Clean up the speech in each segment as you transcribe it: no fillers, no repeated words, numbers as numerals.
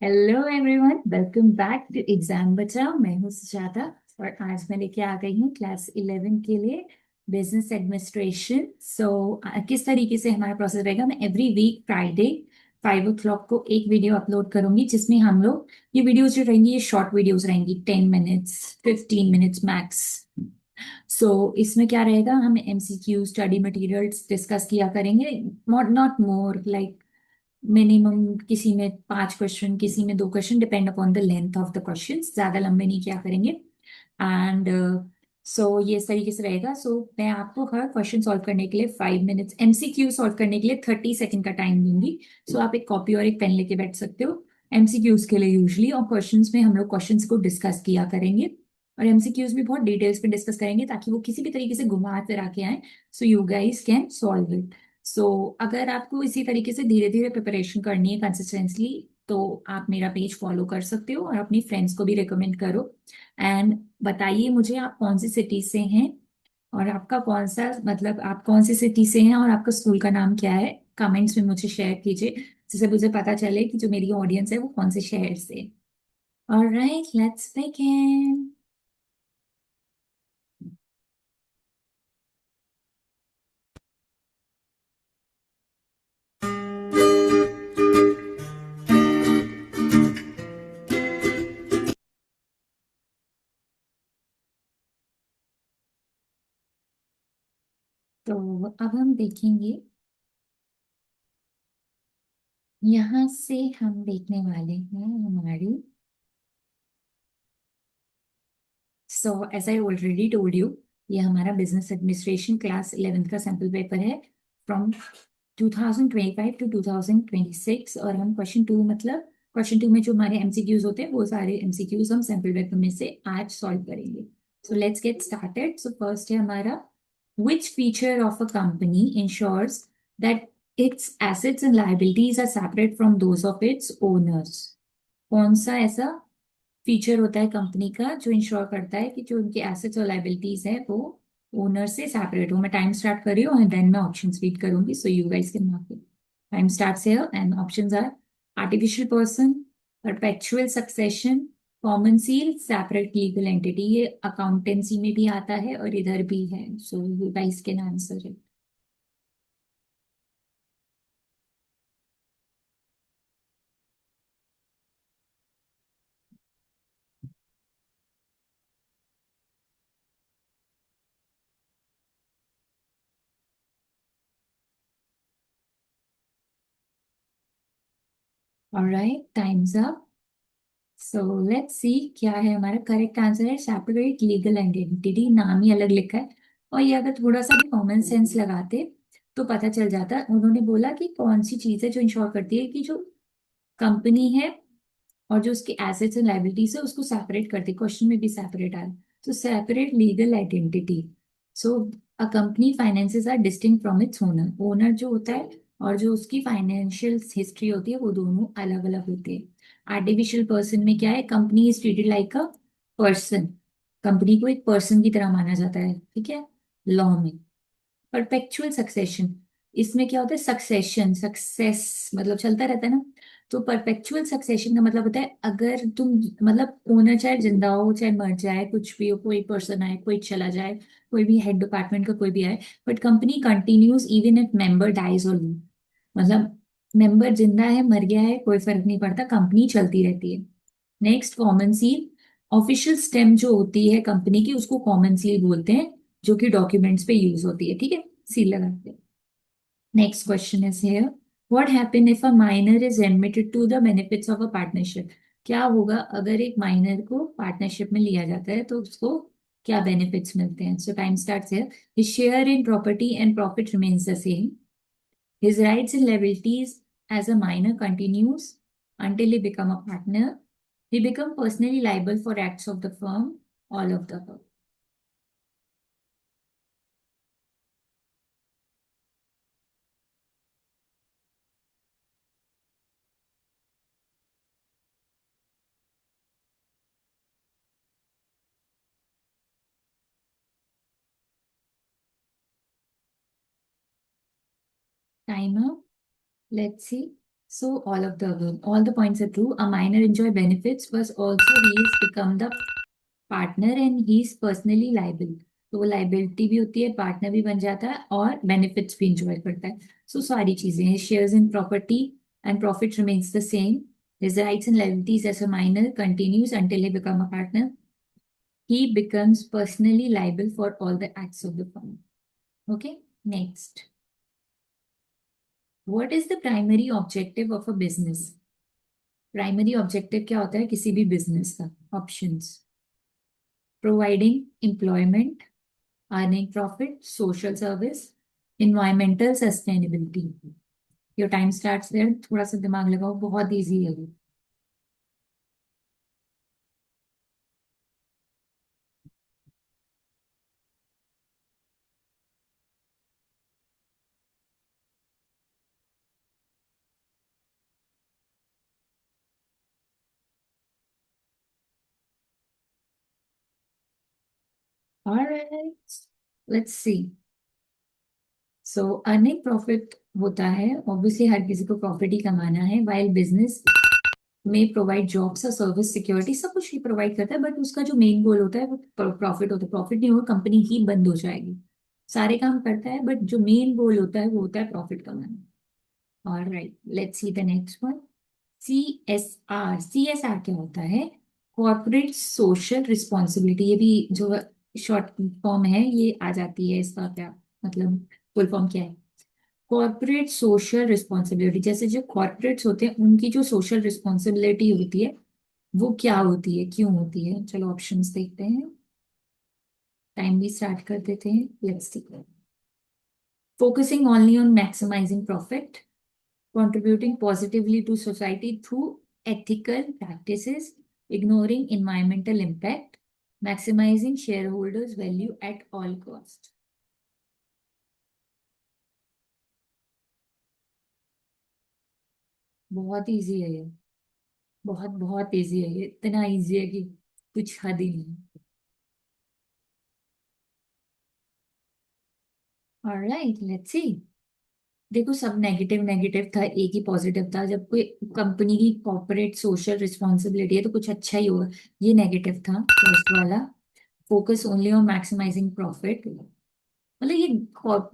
Hello everyone, welcome back to exam Bachao. मैं हूँ सुजाता और आज मैं लेके आ गई हूँ क्लास 11 के लिए बिजनेस एडमिनिस्ट्रेशन। किस तरीके से हमारा प्रोसेस रहेगा, मैं एवरी वीक फ्राइडे 5 o'clock को एक वीडियो अपलोड करूंगी जिसमें हम लोग ये वीडियोज जो रहेंगी ये शॉर्ट वीडियोज रहेंगी, 10 मिनट्स 15 मिनट्स मैक्स। इसमें क्या रहेगा, हम एमसीक्यू स्टडी मटेरियल्स डिस्कस किया करेंगे, नॉट मोर लाइक मिनिमम किसी में 5 क्वेश्चन, किसी में 2 question, depend upon the length of the question, ज्यादा लंबे नहीं किया करेंगे। एंड ये इस तरीके से रहेगा। मैं आपको हर क्वेश्चन सॉल्व करने के लिए 5 मिनट्स, एमसीक्यू सॉल्व करने के लिए 30 सेकंड का टाइम दूंगी। आप एक कॉपी और एक पेन लेके बैठ सकते हो एमसीक्यूज के लिए यूजली, और क्वेश्चंस में हम लोग क्वेश्चंस को डिस्कस किया करेंगे और एमसीक्यूज भी बहुत डिटेल्स पे डिस्कस करेंगे ताकि वो किसी भी तरीके से घुमा फिरा के आए, सो you guys can solve it. अगर आपको इसी तरीके से धीरे धीरे प्रिपरेशन करनी है कंसिस्टेंटली, तो आप मेरा पेज फॉलो कर सकते हो और अपनी फ्रेंड्स को भी रिकमेंड करो। एंड बताइए मुझे आप कौन सी सिटी से हैं और आपका कौन सा, मतलब आप कौन सी सिटी से हैं और आपका स्कूल का नाम क्या है। कमेंट्स में मुझे शेयर कीजिए जिससे मुझे पता चले कि जो मेरी ऑडियंस है वो कौन से शहर से है। Alright, let's begin. तो अब हम देखेंगे, यहाँ से हम देखने वाले हैं हमारी। As I already told you, ये हमारा बिजनेस एडमिनिस्ट्रेशन क्लास 11th का सैम्पल पेपर है फ्रॉम 2025 टू 2026। और हम क्वेश्चन 2, मतलब क्वेश्चन 2 में जो हमारे एमसीक्यूज होते हैं वो सारे एमसीक्यूज हम सैम्पल पेपर में से आज सॉल्व करेंगे। So let's get started. So first है हमारा, which feature of a company ensures that its assets and liabilities are separate from those of its owners। कौन सा ऐसा फीचर होता है कंपनी का जो इंश्योर करता है कि जो उनके एसेट्स और लाइबिलिटीज है वो ओनर से सेपरेट हो। मैं टाइम स्टार्ट कर रही हूँ एंड देन मैं ऑप्शंस रीड करूंगी, so you guys can mark it. Time starts here and options are artificial person, perpetual succession, common seal, separate legal entity. ये अकाउंटेंसी में भी आता है और इधर भी है, so you guys can answer it. Alright, time's up. So let's see क्या है हमारा करेक्ट आंसर है सेपरेट लीगल एंटिटी। नाम ही अलग लिखा है, और ये अगर थोड़ा सा भी कॉमन सेंस लगाते तो पता चल जाता। उन्होंने बोला कि कौन सी चीज है जो इंश्योर करती है कि जो कंपनी है और जो उसके एसेट्स एंड लाइबिलिटीज है उसको सेपरेट करती है। क्वेश्चन में भी सेपरेट आया, तो separate legal identity. So a company finances are distinct from its owner. Owner जो होता है और जो उसकी फाइनेंशियल हिस्ट्री होती है वो दोनों अलग अलग होती है। आर्टिफिशियल पर्सन में क्या है, company is treated like a person. Company को एक पर्सन की तरह माना जाता है, ठीक है, लॉ में। परपेचुअल सक्सेशन, इसमें क्या होता है, सक्सेशन सक्सेस मतलब चलता रहता है ना। तो परपेचुअल सक्सेशन का मतलब होता है अगर तुम, मतलब ओनर चाहे जिंदा हो चाहे मर जाए, कुछ भी हो, कोई पर्सन आए कोई चला जाए, कोई भी हेड डिपार्टमेंट का कोई भी आए, but company continues even if member dies और लीव। मतलब मेंबर जिंदा है मर गया है कोई फर्क नहीं पड़ता, कंपनी चलती रहती है। Next, common seal. Official stem जो होती है कंपनी की उसको कॉमन सील बोलते हैं, जो कि डॉक्यूमेंट्स पे यूज होती है, ठीक है, सील लगाते हैं। Next question is here, what happen if a minor is admitted to the benefits of a partnership. क्या होगा अगर एक माइनर को पार्टनरशिप में लिया जाता है तो उसको क्या बेनिफिट्स मिलते हैं। सो time starts here. His share in property and profit remains the same. His rights and liabilities as a minor continues until he become a partner. He become personally liable for acts of the firm, all of the above. Timer. Let's see. So all of the above, all the points are true. A minor enjoy benefits, but also he is become the partner and he is personally liable. तो वो liability भी होती है, partner भी बन जाता है और बेनिफिट्स भी इंजॉय करता है। सो सारी चीजें, shares in property and profit remains the same. His rights and liabilities as a minor continues until he become a partner. He becomes personally liable for all the acts of the firm. Okay, next. What is the primary objective of a business? Primary objective क्या होता है किसी भी business का? Options: providing employment, earning profit, social service, environmental sustainability. Your time starts there, थोड़ा सा दिमाग लगाओ, बहुत इजी है ये। Alright, let's see. So earning profit होता है, ऑब्वियसली हर किसी को प्रॉफिट ही कमाना है। वाइल बिजनेस में प्रोवाइड जॉब्स और सर्विस, सिक्योरिटी, सब कुछ ही प्रोवाइड करता है, बट उसका जो मेन गोल होता है वो प्रॉफिट होता है। प्रॉफिट नहीं होगा कंपनी ही बंद हो जाएगी। सारे काम करता है बट जो मेन गोल होता है वो होता है प्रॉफिट कमाना। All right, let's see the next one. CSR, CSR क्या होता है? Corporate social responsibility. ये भी जो शॉर्ट फॉर्म है ये आ जाती है, इसका क्या मतलब, फुल फॉर्म क्या है? Corporate social responsibility. जैसे जो कॉर्पोरेट्स होते हैं उनकी जो सोशल रिस्पॉन्सिबिलिटी होती है वो क्या होती है, क्यों होती है? चलो ऑप्शंस देखते हैं, टाइम भी स्टार्ट कर देते हैं। Let's see. Focusing only on maximising profit, contributing positively to society through ethical practices, ignoring environmental impact, maximizing shareholders' value at all cost। बहुत इजी है ये, बहुत बहुत इजी है ये, इतना इजी है कि कुछ हद ही नहीं। ऑलराइट, लेट्स सी। देखो सब नेगेटिव नेगेटिव था, एक ही पॉजिटिव था। जब कोई कंपनी की कॉर्पोरेट सोशल रिस्पॉन्सिबिलिटी है तो कुछ अच्छा ही होगा। ये नेगेटिव था फर्स्ट वाला, focus only on maximising profit. मतलब ये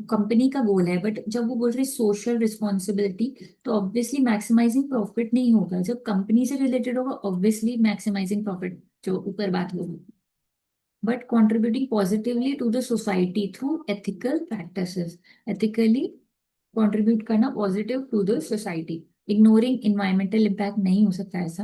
कंपनी का गोल है, बट जब वो बोल रही सोशल रिस्पॉन्सिबिलिटी तो ऑब्वियसली मैक्सिमाइजिंग प्रॉफिट नहीं होगा। जब कंपनी से रिलेटेड होगा ऑब्वियसली मैक्सिमाइजिंग प्रॉफिट जो ऊपर बात होगी। But contributing positively to the society through ethical practices, ethically contribute करना positive to the society. Ignoring environmental impact नहीं हो सकता ऐसा।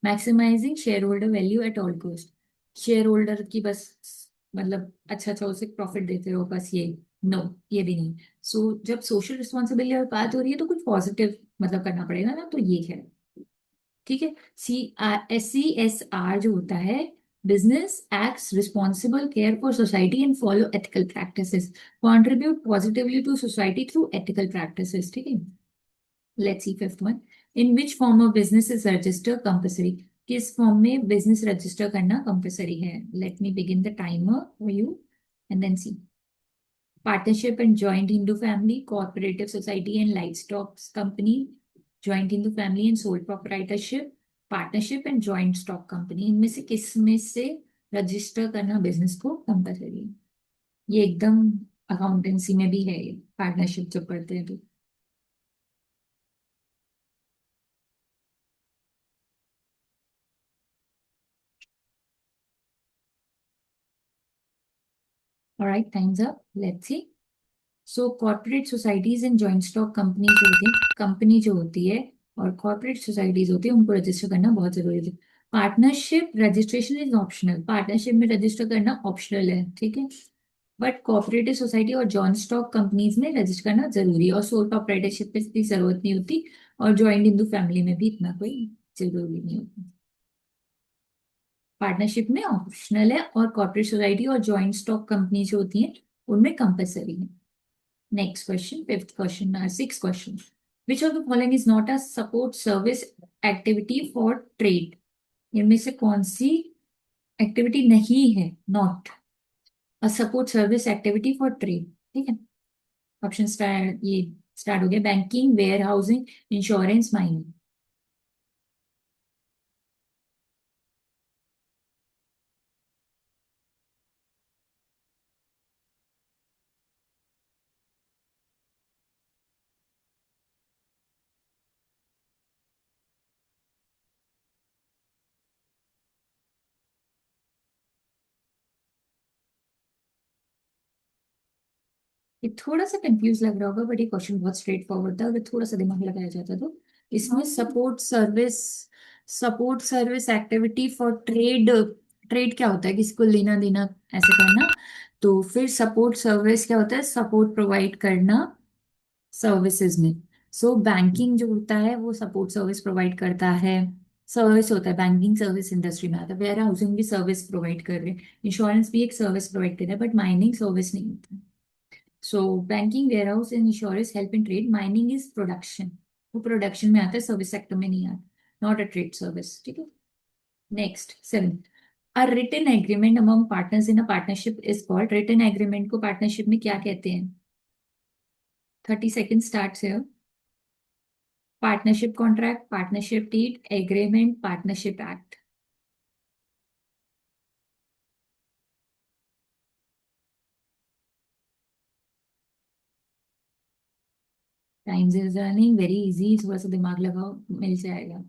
Maximising share holder value at all cost, share holder की बस मतलब अच्छा अच्छा उसे प्रॉफिट देते रहो बस, ये नो, ये भी नहीं। सो जब सोशल रिस्पॉन्सिबिलिटी और बात हो रही है तो कुछ पॉजिटिव मतलब करना पड़ेगा ना, तो ये है। ठीक है। CSR जो होता है, business acts responsible care for society and follow ethical practices, contribute positively to society through ethical practices. ठीक है। Let's see fifth one. In which form of business is register compulsory? किस फॉर्म में बिजनेस रजिस्टर करना compulsory है? Let me begin the timer for you and then see. Partnership and joint Hindu family, cooperative society and livestock company, joint Hindu family and sole proprietorship, partnership and joint stock company। इनमें से किस में से register करना business को compulsory है? ये एकदम अकाउंटेंसी में भी है ये, पार्टनरशिप जब करते हैं तो। Alright, time's up, let's see. So corporate societies and joint stock company जो होती है, कंपनी जो होती है और कॉर्पोरेट सोसाइटीज होती है उनको रजिस्टर करना बहुत जरूरी है। Partnership registration is optional, partnership में रजिस्टर करना ऑप्शनल है, ठीक है। बट कोऑपरेटिव सोसाइटी और जॉइंट स्टॉक कंपनीज में रजिस्टर करना जरूरी है, और सोल प्रोप्राइटरशिप में इतनी जरूरत नहीं होती, और ज्वाइंट हिंदू फैमिली में भी इतना कोई जरूरी नहीं होता। पार्टनरशिप में ऑप्शनल है और कॉर्पोरेट सोसाइटी और जॉइंट स्टॉक कंपनी जो होती हैं उनमें कंपलसरी है। Next question, fifth question, six question. Which of the following is not a support service activity for trade? इनमें से कौन सी एक्टिविटी नहीं है not a support service activity for trade? ठीक है। ऑप्शन स्टार ये स्टार्ट हो गया। Banking, warehousing, insurance, mining. ये थोड़ा सा कंफ्यूज लग रहा होगा, बट ये क्वेश्चन बहुत स्ट्रेट फॉरवर्ड था, अगर थोड़ा सा दिमाग लगाया जाता तो। इसमें support service activity for trade. Trade क्या होता है? किसी को लेना देना ऐसे करना। तो फिर सपोर्ट सर्विस क्या होता है? सपोर्ट प्रोवाइड करना सर्विसेज में। सो बैंकिंग जो होता है वो सपोर्ट सर्विस प्रोवाइड करता है। सर्विस होता है, बैंकिंग सर्विस इंडस्ट्री में आता है। वेयर हाउसिंग भी सर्विस प्रोवाइड कर रहे हैं। इंश्योरेंस भी एक सर्विस प्रोवाइड कर रहा है, बट माइनिंग सर्विस नहीं होता। So banking, warehouse and insurance help in trade. Mining is production, वो प्रोडक्शन में आता है, सर्विस सेक्टर में नहीं आता। नॉट अ ट्रेड सर्विस, ठीक है। Next, seven. A written agreement among partners in a partnership is called. Written agreement को पार्टनरशिप में क्या कहते हैं? 30 सेकेंड स्टार्ट से। Partnership contract, partnership deed, agreement, partnership act. Times is running, very easy, थोड़ा सा दिमाग लगाओ, मिल जाएगा।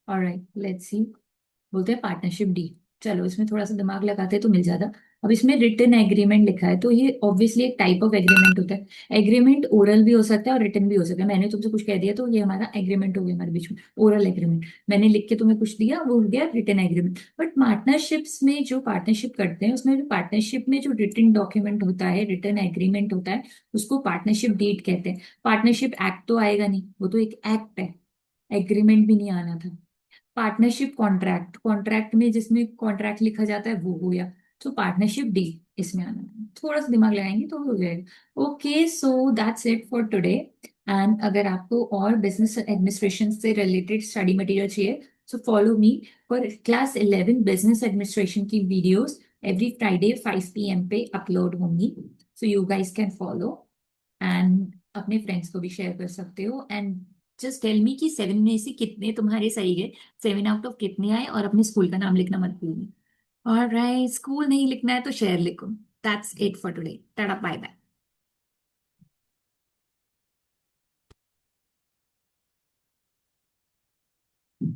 Alright, let's see. बोलते हैं पार्टनरशिप डी। चलो इसमें थोड़ा सा दिमाग लगाते तो मिल जाता। अब इसमें रिटन एग्रीमेंट लिखा है, तो ये ऑब्वियसली एक टाइप ऑफ एग्रीमेंट होता है। एग्रीमेंट ओरल भी हो सकता है और रिटन भी हो सकता है। मैंने तुमसे कुछ कह दिया तो ये हमारा एग्रीमेंट हो गया हमारे बीच में, ओरल एग्रीमेंट। मैंने लिख के तुम्हें कुछ दिया, वो हो गया रिटन एग्रीमेंट। बट पार्टनरशिप्स में जो पार्टनरशिप करते हैं, उसमें जो पार्टनरशिप में जो रिटन डॉक्यूमेंट होता है, रिटन एग्रीमेंट होता है, उसको पार्टनरशिप डीड कहते हैं। पार्टनरशिप एक्ट तो आएगा नहीं, वो तो एक एक्ट है। एग्रीमेंट भी नहीं आना था। पार्टनरशिप कॉन्ट्रैक्ट, कॉन्ट्रैक्ट में जिसमें कॉन्ट्रैक्ट लिखा जाता है वो हो गया। तो पार्टनरशिप डी इसमें आना है। थोड़ा सा दिमाग लगाएंगे तो हो जाएगा। Okay, so that's it for today. And अगर आपको और बिजनेस एडमिनिस्ट्रेशन से रिलेटेड स्टडी मटेरियल चाहिए, so follow me for class 11 business administration की वीडियोस। एवरी फ्राइडे 5 PM पे अपलोड होंगी। सो you guys can follow and अपने फ्रेंड्स को भी शेयर कर सकते हो। एंड जस्ट टेल मी कि 7 में से कितने तुम्हारे सही गए, 7 आउट ऑफ कितने आए, और अपने स्कूल का नाम लिखना मत भूलना। ऑलराइट, स्कूल नहीं लिखना है तो शेयर लिखो। That's it for today. Ta-ta, bye bye.